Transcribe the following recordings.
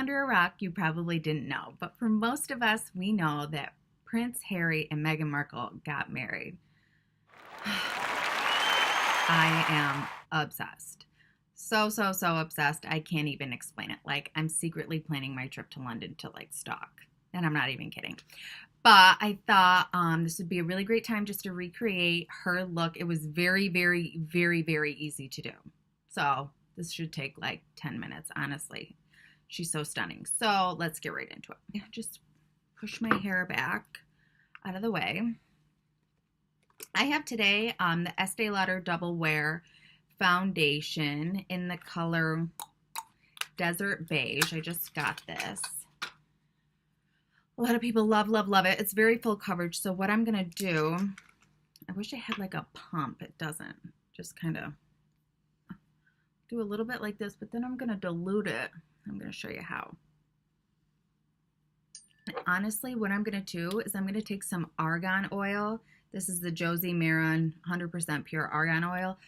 under a rock, you probably didn't know. But for most of us, we know that Prince Harry and Meghan Markle got married. I am obsessed. So obsessed. I can't even explain it. Like, I'm secretly planning my trip to London to like stalk. And I'm not even kidding. But I thought this would be a really great time just to recreate her look. It was very easy to do. So this should take like 10 minutes, honestly. She's so stunning. So let's get right into it. Just push my hair back out of the way. I have today the Estee Lauder Double Wear Foundation in the color Desert Beige. I just got this. A lot of people love it. It's very full coverage. So what I'm going to do, I wish I had like a pump. It doesn't. Just kind of do a little bit like this, but then I'm going to dilute it. I'm going to show you how. And honestly, what I'm going to do is I'm going to take some argan oil. This is the Josie Maran 100% pure argan oil.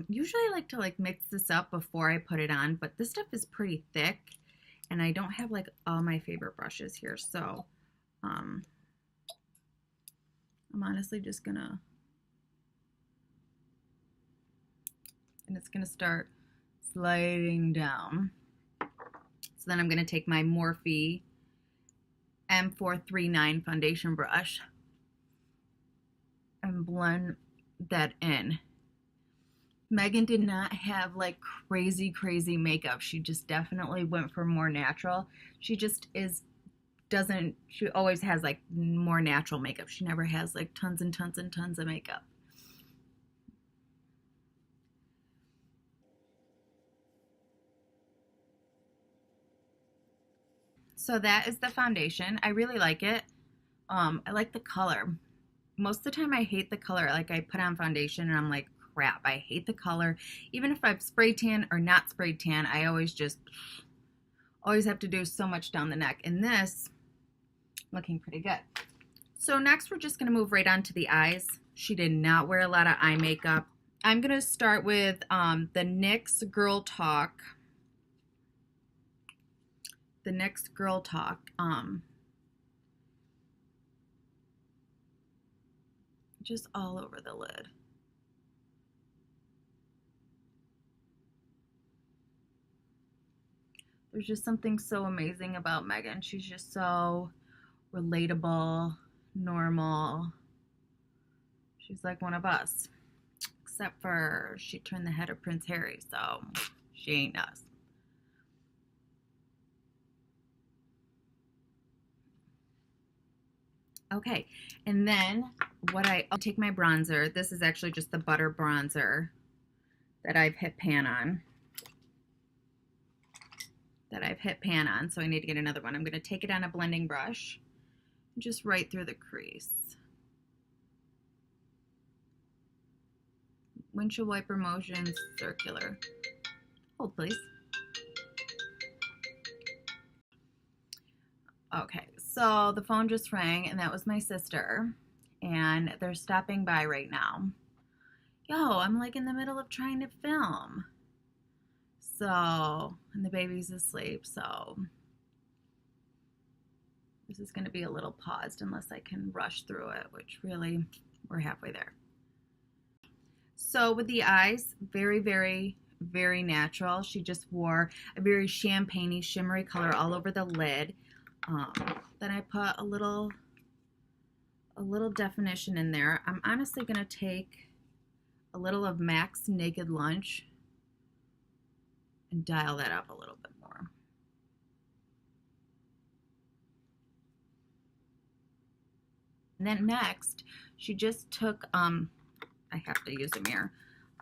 Usually I like to like mix this up before I put it on, but this stuff is pretty thick. And I don't have like all my favorite brushes here, so I'm honestly just gonna, and it's gonna start sliding down. So then I'm gonna take my Morphe M439 foundation brush and blend that in. Meghan did not have like crazy makeup. She just definitely went for more natural. She just she always has like more natural makeup. She never has like tons and tons of makeup. So that is the foundation. I really like it. I like the color. Most of the time I hate the color. Like I put on foundation and I'm like, crap, I hate the color. Even if I've spray tan or not spray tan, I always have to do so much down the neck. And this, looking pretty good. So next we're just going to move right on to the eyes. She did not wear a lot of eye makeup. I'm going to start with the NYX Girl Talk. The NYX Girl Talk. Just all over the lid. There's just something so amazing about Meghan. She's just so relatable, normal. She's like one of us. Except for she turned the head of Prince Harry, so she ain't us. Okay, and then I'll take my bronzer. This is actually just the butter bronzer that I've hit pan on. So I need to get another one. I'm going to take it on a blending brush, just right through the crease. Windshield wiper motion, circular. Hold, please. Okay, so the phone just rang, and that was my sister, and they're stopping by right now. Yo, I'm like in the middle of trying to film. So, and the baby's asleep, so this is going to be a little paused unless I can rush through it, which really, we're halfway there. So with the eyes, very natural. She just wore a very champagne-y, shimmery color all over the lid. Then I put a little definition in there. I'm honestly going to take a little of MAC's Naked Lunch and dial that up a little bit more. And then next, she just took, I have to use a mirror,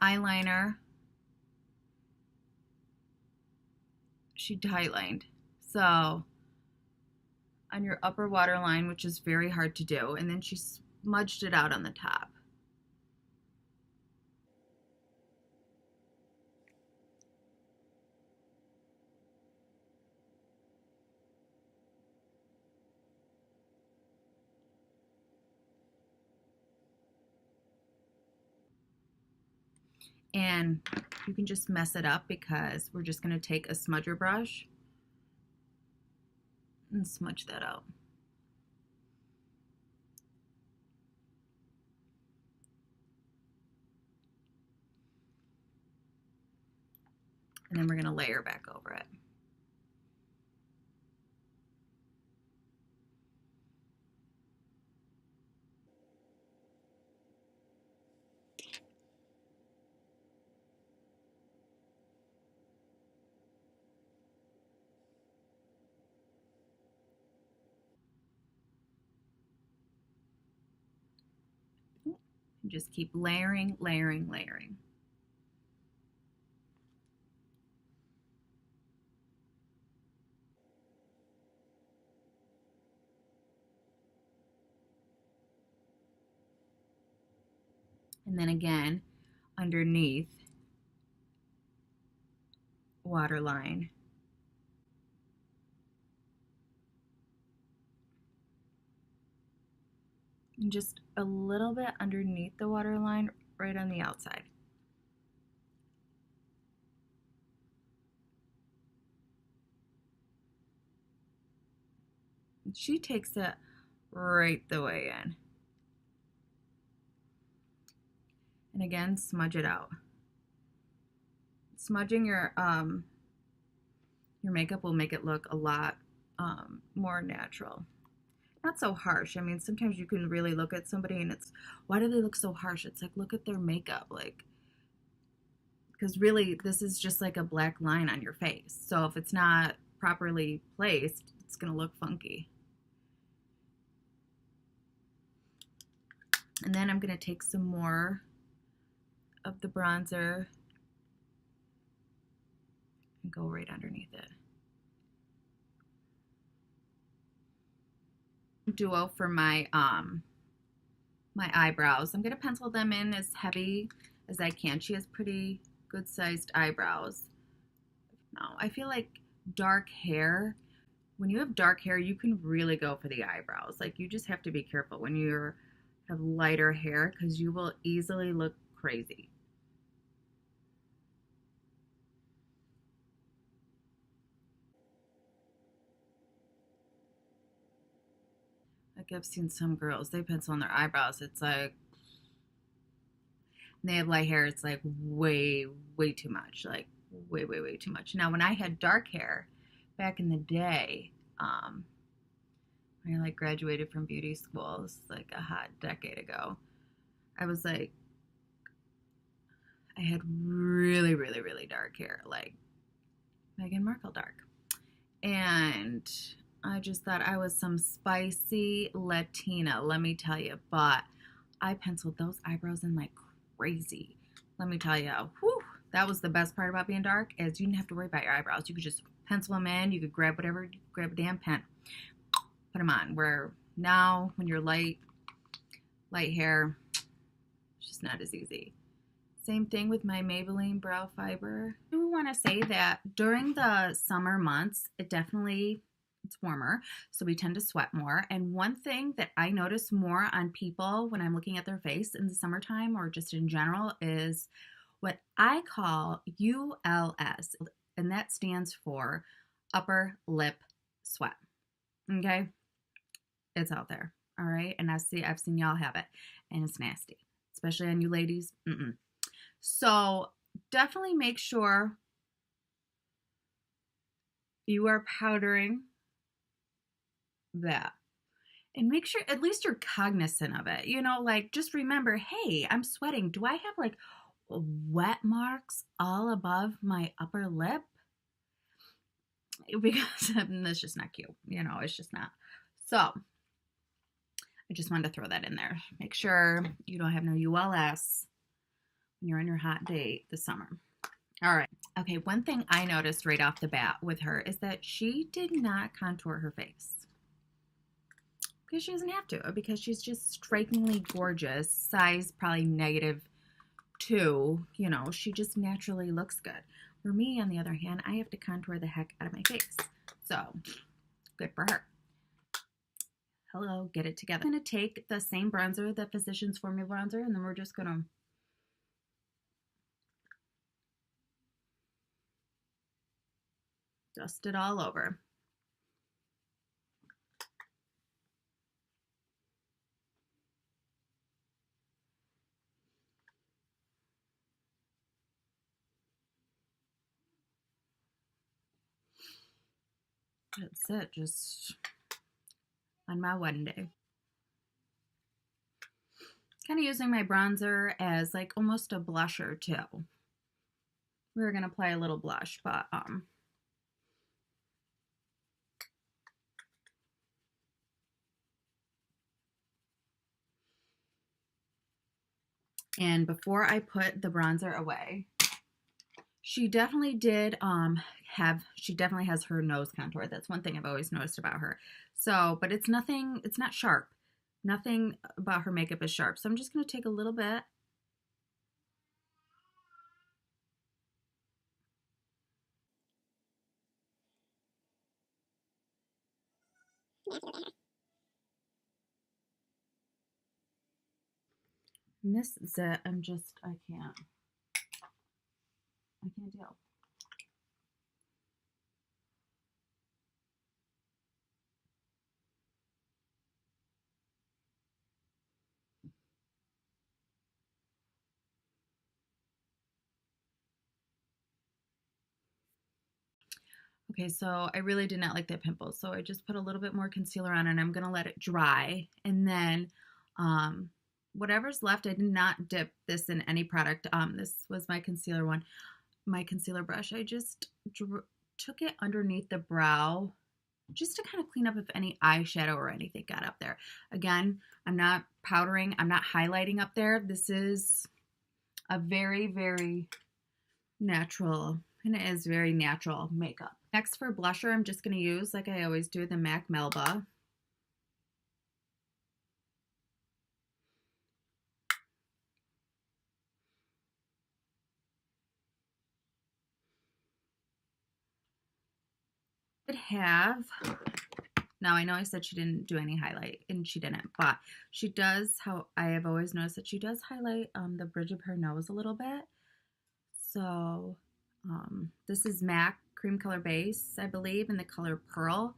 eyeliner. She highlined. So on your upper waterline, which is very hard to do, and then she smudged it out on the top. And you can just mess it up because we're just going to take a smudger brush and smudge that out. And then we're going to layer back over it. And just keep layering, layering, layering. And then again, underneath, waterline. And just a little bit underneath the waterline, right on the outside. And she takes it right the way in. And again, smudge it out. Smudging your makeup will make it look a lot more natural. Not so harsh. I mean, sometimes you can really look at somebody and it's, why do they look so harsh? It's like, look at their makeup, like, because really this is just like a black line on your face. So if it's not properly placed, it's gonna look funky. And then I'm gonna take some more of the bronzer and go right underneath it. Duo for my my eyebrows. I'm gonna pencil them in as heavy as I can. She has pretty good sized eyebrows. No, I feel like dark hair, when you have dark hair, you can really go for the eyebrows. Like, you just have to be careful when you have lighter hair because you will easily look crazy. Like, I've seen some girls, they pencil in their eyebrows. It's like, they have light hair. It's like way, way too much. Like, way, way, way too much. Now, when I had dark hair back in the day, when I like graduated from beauty school, this is like a hot decade ago, I was like, I had really, really, really dark hair, like Meghan Markle dark. And I just thought I was some spicy Latina, let me tell you. But I penciled those eyebrows in like crazy. Let me tell you, whew, that was the best part about being dark, is you didn't have to worry about your eyebrows. You could just pencil them in. You could grab whatever, grab a damn pen, put them on. Where now, when you're light hair, it's just not as easy. Same thing with my Maybelline Brow Fiber. I do want to say that during the summer months, it's warmer, so we tend to sweat more. And one thing that I notice more on people when I'm looking at their face in the summertime or just in general is what I call ULS, and that stands for upper lip sweat. Okay? It's out there. All right? And I've seen y'all have it, and it's nasty, especially on you ladies. So definitely make sure you are powdering that. And make sure at least you're cognizant of it. You know, like, just remember, hey, I'm sweating. Do I have like wet marks all above my upper lip? Because that's just not cute. You know, it's just not. So I just wanted to throw that in there. Make sure you don't have no ULS when you're on your hot date this summer. All right. Okay, one thing I noticed right off the bat with her is that she did not contour her face. Because she doesn't have to, because she's just strikingly gorgeous, size probably -2, you know, she just naturally looks good. For me, on the other hand, I have to contour the heck out of my face. So, good for her. Hello, get it together. I'm going to take the same bronzer, the Physicians Formula bronzer, and then we're just going to dust it all over. That's it, just on my wedding day. Kind of using my bronzer as like almost a blusher too. We were gonna apply a little blush, but and before I put the bronzer away, she definitely she definitely has her nose contour. That's one thing I've always noticed about her. So, but it's not sharp. Nothing about her makeup is sharp. So I'm just going to take a little bit. And this is it. I can't deal. Okay, so I really did not like that pimple. So I just put a little bit more concealer on and I'm going to let it dry. And then whatever's left, I did not dip this in any product. This was my concealer one, my concealer brush. I just took it underneath the brow just to kind of clean up if any eyeshadow or anything got up there. Again, I'm not powdering. I'm not highlighting up there. This is a very, very natural, and it is very natural makeup. Next for blusher, I'm just going to use, like I always do, the MAC Melba. Now I know I said she didn't do any highlight, and she didn't, but she does, how I have always noticed that she does highlight the bridge of her nose a little bit. So this is MAC Cream Color Base, I believe, in the color Pearl.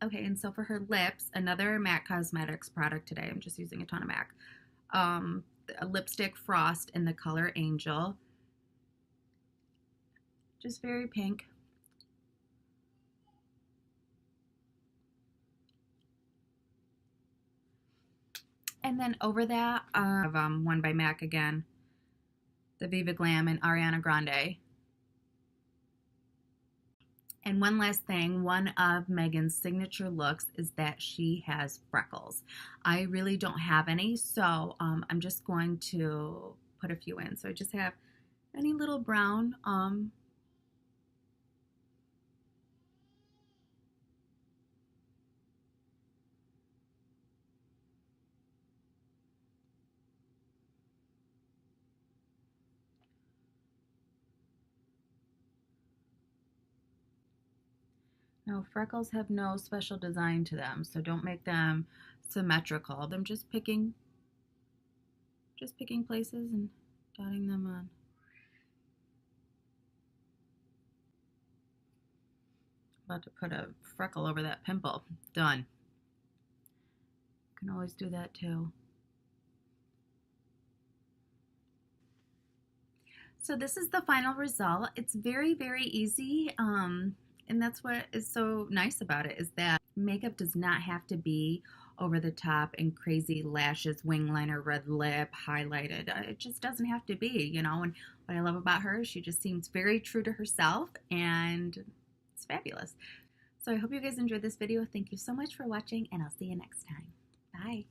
Okay, and so for her lips, another MAC Cosmetics product today. I'm just using a ton of MAC. A lipstick Frost in the color Angel. Just very pink. And then over that, I have one by MAC again, the Viva Glam and Ariana Grande. And one last thing, one of Meghan's signature looks is that she has freckles. I really don't have any, so I'm just going to put a few in. So I just have any little brown Now, freckles have no special design to them, so don't make them symmetrical. I'm just picking places and dotting them on. About to put a freckle over that pimple. Done. Can always do that too. So this is the final result. It's very, very easy. And that's what is so nice about it, is that makeup does not have to be over the top and crazy lashes, wing liner, red lip, highlighted. It just doesn't have to be, you know. And what I love about her, she just seems very true to herself, and it's fabulous. So I hope you guys enjoyed this video. Thank you so much for watching, and I'll see you next time. Bye.